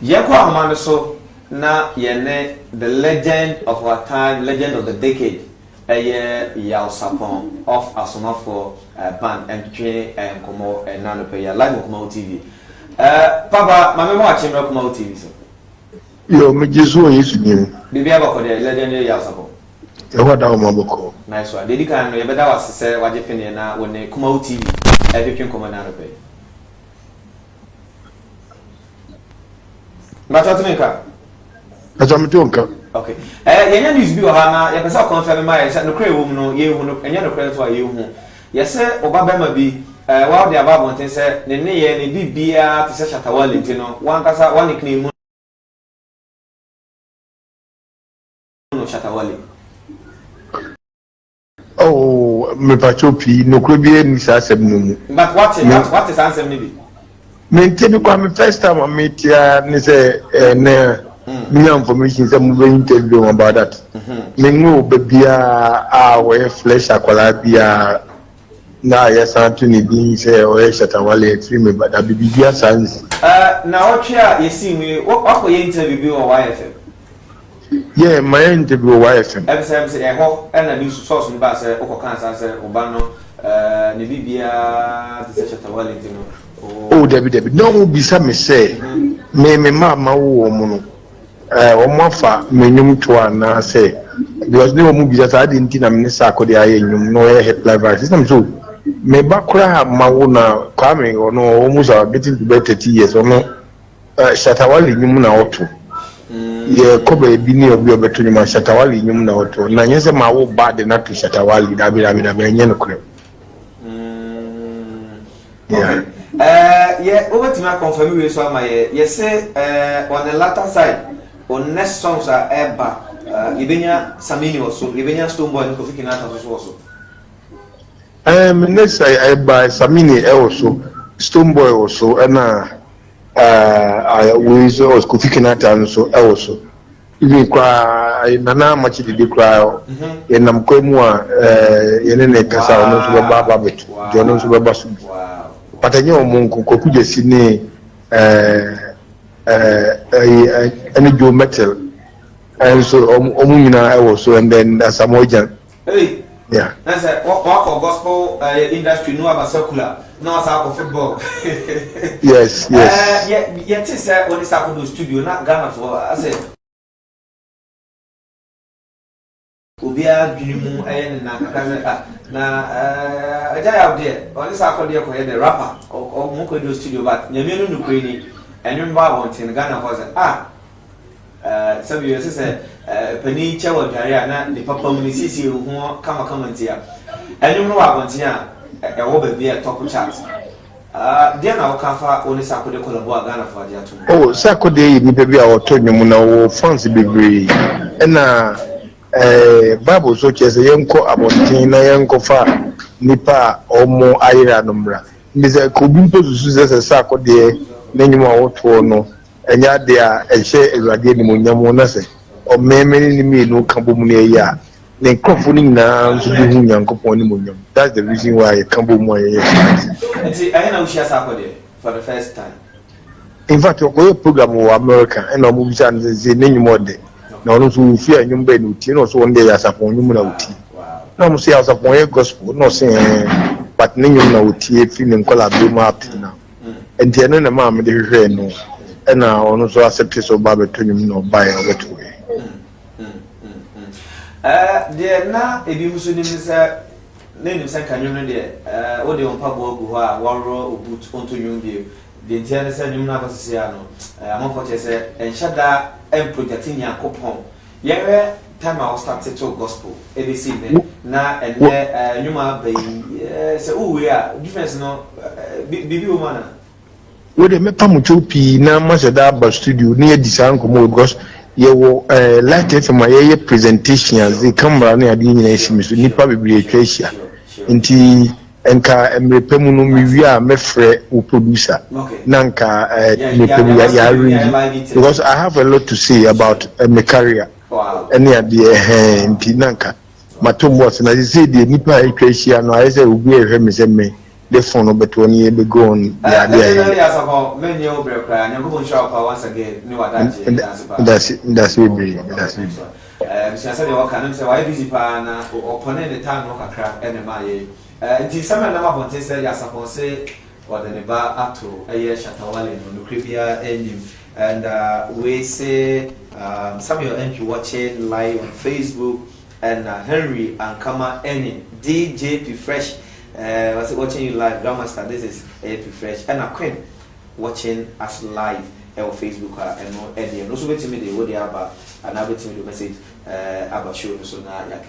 Yeko amano so na yene the legend of our time, legend of the decade. Yao Sapon of Asomafo band and train and Komo and Nanope live on Komo TV. Papa, my memo watching Komo TV. Yo, me Jesu is new. Bibi abako de legend Yao Sapon. What our maboko. Nice one. Dedi kan no yebeda was say waje pene na woni Komo TV. Everything Komo Nanope. Machatumeka. Achamutonka. Okay. Yenya news bi ohana ya pesa confirm ma ya no kre wo mu no ye hu no enya no kre to a ye hu. Ye se obabema bi wa de ababon tin se ne ne ye ne bibia ti se Shatawale ntino wan kasa wan ikne mu no Shatawale. Oh, me pachopi no kro bi ni sa asem no mu. But what is answer ni bi? Me ntimi kwa me first time I meet ya ni se ne me information say mo be interview about that. Me ngo bebia we flesh akwala bia na ya santu ni bi say o Shatawale extreme but that bibia sans. Na what ya yesi we what for interview bi o YFM? Yeah, my interview YFM. Every time say ho na news source ni ba say o ko kan say oba no ne bibia ti say Shatawale ntino. Oh, Debbie. No, be some say, me mama woman. Omofa menum to an say, because no movie that I didn't think I'm Sako de Ayum, no head live system. So, me bakra Mauna coming or no, almost are getting to better 30 years or no. Shatawale Yumuna Otto. Ye Kobe Bini of your Betulima Shatawale Yumuna Otto. Nanyasa Mawo bad enough to Shatawale, David. Yeah. Yeah, over to my confirm we so my yes say on the latter side on next songs are Eba Ibenya Samini also Ibenya Stone Boy Kofi Kinata also. Next I buy Samini also Stone Boy also and I was Kofi Kinata also even cry nana much did cry in Namkwemua Yenene Kasa no to Baba Bet Jonas Babasu. But I know Monku Kokuja Sydney any Joe metal and so Omuna also and then Samojan. Hey, yeah, that's a walk of gospel industry, no about circular, no about football. Yes. Yet is when it's up to the studio, not Ghana for I said. Ubia Junimu and na a guy out there, or this accordion the rapper or Moko do studio, but Yamino Nukrini and you want in Ghana was some years said Penny Chewa Diana, the Papa Munisisi who come here. And you know I want here a over beer talk chance. Then I'll come for only Sako de Colabo Ghana for Jatu. Oh, Sako de maybe our Tonymuna fancy big and Bible so chese yenko abontin na yenko fa nipa omo ayira numra mbise ko bimpo susu se Sako de nanyuma woto no enya de a ehye ewade ni monyamo na se o memeni ni mi no kambo mu ne ya ne nkofo ni na nso bi hu nyankopon ni monyam. That's the reason why kambo mu aye. Enti ayena ushia Sako de for the first time. In fact o program wo America and o mu bisa nze nanyuma de na ono so fi anyum be no ti no so wonde ya sapon nyum na uti na mo se ya sapon e gospel no se but nyum na uti e fi ne nkola be ma apina enti eno na ma me de hwehwe no e na ono so accept so ba beto nyum na oba ya beto we de na ebi muso ni se ne nim se kanyo no de o de on pa bo gu ho a woro obut onto nyum bi de enti ene se nyum na ba sisi ya no amon che se enshada and projecting Yakopon. Yere time I started to gospel every season. Na and Numa Bay say, oh, we are difference no Bibi woman. Where the Mepamuchopi na Masada studio near the Sanko because you will like it from my presentation as the camera near the nation, Mr. Nipa Bibliatracia. Inti enka emrepemu no miwia mefre o producer nanka because I have a lot to say about my career. Wow. Any idea nanka matombo na say the nipa equation no I say obi ehwe me say me the phone but when you be going the idea as about many over and you're going to show up once again new that's it I said you can say why busy pana or opponent the time no crack and my until some of them want to say as suppose say or the bar up to a year shatawale no cribia ending and we say some of your entry watching live on Facebook and Henry and Kama any DJP Fresh was watching you live Grandmaster. This is AP Fresh and a Queen watching us live on Facebook and no Eddie. And also wait to me the what they are about and I will tell you the message about show so now.